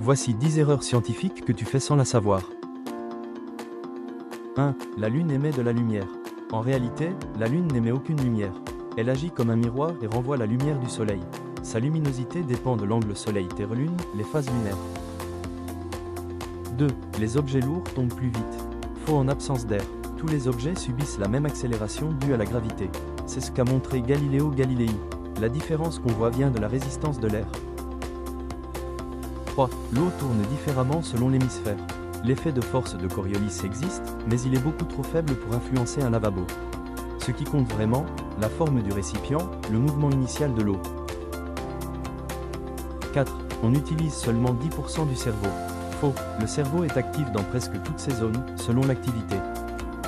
Voici 10 erreurs scientifiques que tu fais sans la savoir. 1. La Lune émet de la lumière. En réalité, la Lune n'émet aucune lumière. Elle agit comme un miroir et renvoie la lumière du Soleil. Sa luminosité dépend de l'angle Soleil-Terre-Lune, les phases lunaires. 2. Les objets lourds tombent plus vite. Faux en absence d'air. Tous les objets subissent la même accélération due à la gravité. C'est ce qu'a montré Galileo Galilei. La différence qu'on voit vient de la résistance de l'air. 3. L'eau tourne différemment selon l'hémisphère. L'effet de force de Coriolis existe, mais il est beaucoup trop faible pour influencer un lavabo. Ce qui compte vraiment, la forme du récipient, le mouvement initial de l'eau. 4. On utilise seulement 10% du cerveau. Faux, le cerveau est actif dans presque toutes ces zones, selon l'activité.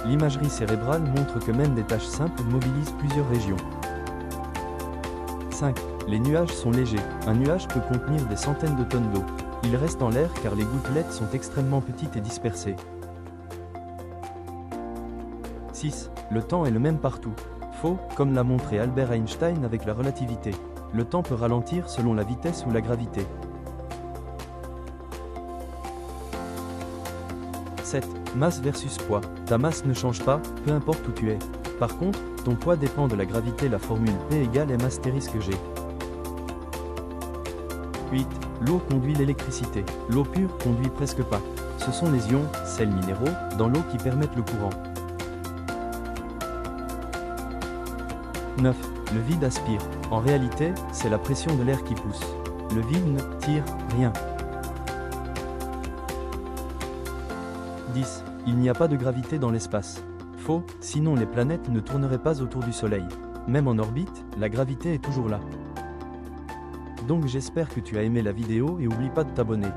L'imagerie cérébrale montre que même des tâches simples mobilisent plusieurs régions. 5. Les nuages sont légers. Un nuage peut contenir des centaines de tonnes d'eau. Il reste en l'air car les gouttelettes sont extrêmement petites et dispersées. 6. Le temps est le même partout. Faux, comme l'a montré Albert Einstein avec la relativité. Le temps peut ralentir selon la vitesse ou la gravité. 7. Masse versus poids. Ta masse ne change pas, peu importe où tu es. Par contre, ton poids dépend de la gravité. La formule P égale m astérisque G. 8. L'eau conduit l'électricité. L'eau pure conduit presque pas. Ce sont les ions, sels minéraux, dans l'eau qui permettent le courant. 9. Le vide aspire. En réalité, c'est la pression de l'air qui pousse. Le vide ne tire rien. 10. Il n'y a pas de gravité dans l'espace. Faux, sinon les planètes ne tourneraient pas autour du Soleil. Même en orbite, la gravité est toujours là. Donc j'espère que tu as aimé la vidéo et oublie pas de t'abonner.